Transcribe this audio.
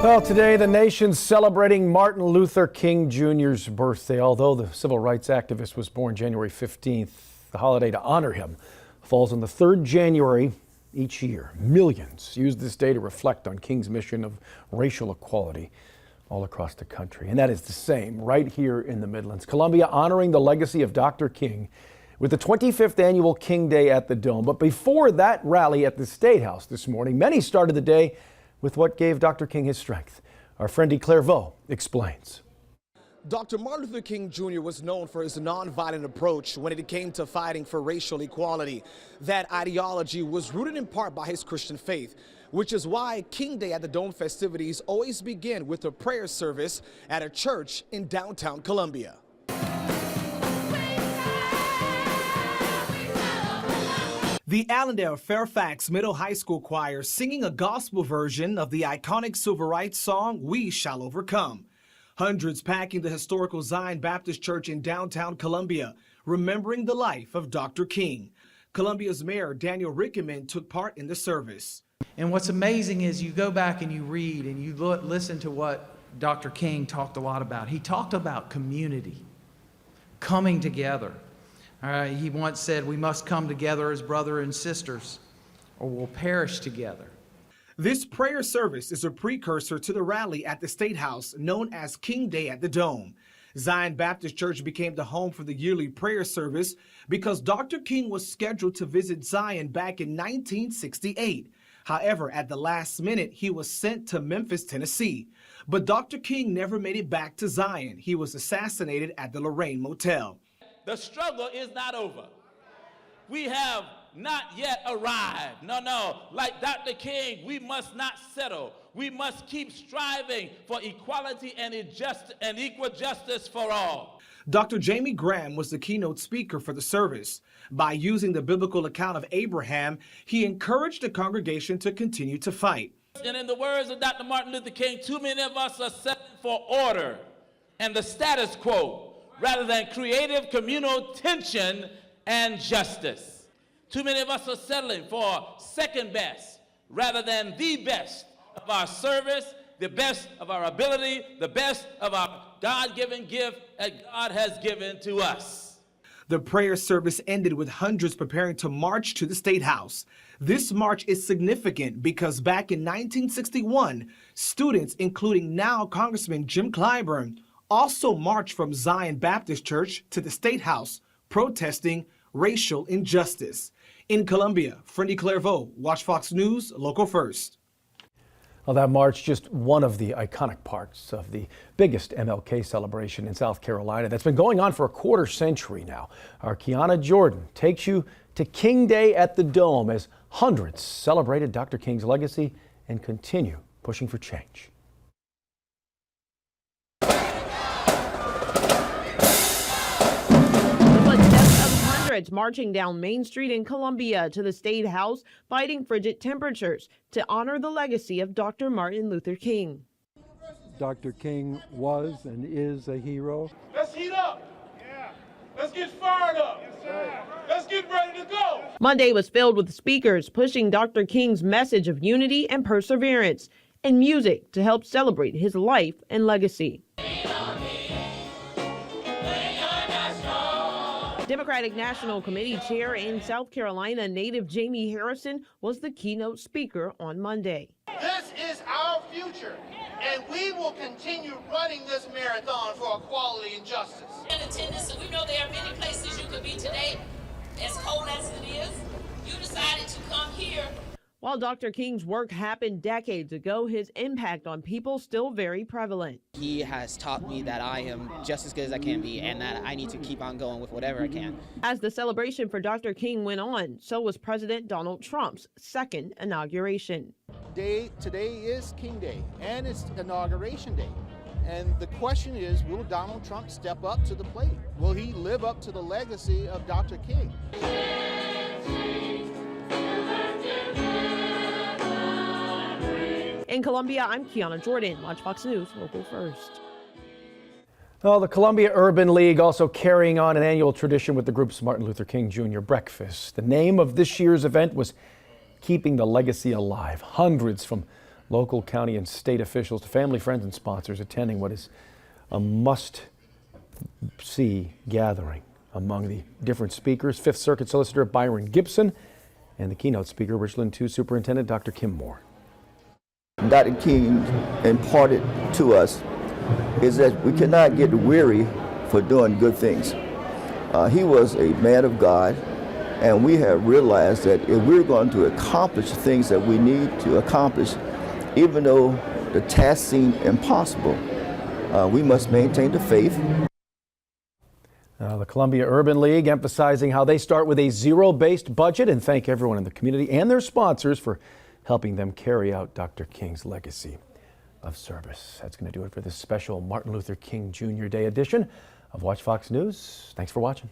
Well, today the nation's celebrating Martin Luther King Jr.'s birthday. Although the civil rights activist was born January 15th, the holiday to honor him falls on the 3rd January each year. Millions use this day to reflect on King's mission of racial equality all across the country. And that is the same right here in the Midlands. Columbia honoring the legacy of Dr. King with the 25th annual King Day at the Dome. But before that rally at the State House this morning, many started the day with what gave Dr. King his strength. Our friend Clairvaux explains. Dr. Martin Luther King Jr. was known for his nonviolent approach when it came to fighting for racial equality. That ideology was rooted in part by his Christian faith, which is why King Day at the Dome festivities always begin with a prayer service at a church in downtown Columbia. The Allendale Fairfax Middle High School choir singing a gospel version of the iconic civil rights song, "We Shall Overcome." Hundreds packing the historical Zion Baptist Church in downtown Columbia, remembering the life of Dr. King. Columbia's Mayor Daniel Rickenman took part in the service. And what's amazing is you go back and you read and you listen to what Dr. King talked a lot about. He talked about community, coming together. He once said, we must come together as brothers and sisters or we'll perish together. This prayer service is a precursor to the rally at the State House known as King Day at the Dome. Zion Baptist Church became the home for the yearly prayer service because Dr. King was scheduled to visit Zion back in 1968. However, at the last minute, he was sent to Memphis, Tennessee. But Dr. King never made it back to Zion. He was assassinated at the Lorraine Motel. The struggle is not over. We have not yet arrived. No. Like Dr. King, we must not settle. We must keep striving for equality and equal justice for all. Dr. Jamie Graham was the keynote speaker for the service. By using the biblical account of Abraham, he encouraged the congregation to continue to fight. And in the words of Dr. Martin Luther King, too many of us are settling for order and the status quo, rather than creative communal tension and justice. Too many of us are settling for second best rather than the best of our service, the best of our ability, the best of our God-given gift that God has given to us. The prayer service ended with hundreds preparing to march to the State House. This march is significant because back in 1961, students, including now Congressman Jim Clyburn, also marched from Zion Baptist Church to the State House, protesting racial injustice. In Columbia, Friendly Clairvaux, Watch Fox News, Local First. Well, that march, just one of the iconic parts of the biggest MLK celebration in South Carolina that's been going on for a quarter century now. Our Kiana Jordan takes you to King Day at the Dome as hundreds celebrated Dr. King's legacy and continue pushing for change. Marching down Main Street in Columbia to the State House, fighting frigid temperatures to honor the legacy of Dr. Martin Luther King. Dr. King was and is a hero. Let's heat up. Yeah. Let's get fired up. Yes, sir. Let's get ready to go. Monday was filled with speakers pushing Dr. King's message of unity and perseverance, and music to help celebrate his life and legacy. Democratic National Committee Chair in South Carolina native Jamie Harrison was the keynote speaker on Monday. This is our future, and we will continue running this marathon for equality and justice. In attendance, we know there are many places you could be today, as cold as it is. You decided to come here. While Dr. King's work happened decades ago, his impact on people still very prevalent. He has taught me that I am just as good as I can be and that I need to keep on going with whatever I can. As the celebration for Dr. King went on, so was President Donald Trump's second inauguration. Today is King Day, and it's Inauguration Day. And the question is, will Donald Trump step up to the plate? Will he live up to the legacy of Dr. King? In Columbia, I'm Kiana Jordan, Watch Fox News, Local First. Well, the Columbia Urban League also carrying on an annual tradition with the group's Martin Luther King Jr. breakfast. The name of this year's event was Keeping the Legacy Alive. Hundreds from Local, county, and state officials, family, friends, and sponsors attending what is a must-see gathering. Among the different speakers, Fifth Circuit Solicitor Byron Gibson and the keynote speaker, Richland II Superintendent Dr. Kim Moore. Dr. King imparted to us is that we cannot get weary for doing good things. He was a man of God, and we have realized that if we're going to accomplish things that we need to accomplish, even though the task seemed impossible, we must maintain the faith. The Columbia Urban League emphasizing how they start with a zero-based budget and thank everyone in the community and their sponsors for helping them carry out Dr. King's legacy of service. That's going to do it for this special Martin Luther King Jr. Day edition of Watch Fox News. Thanks for watching.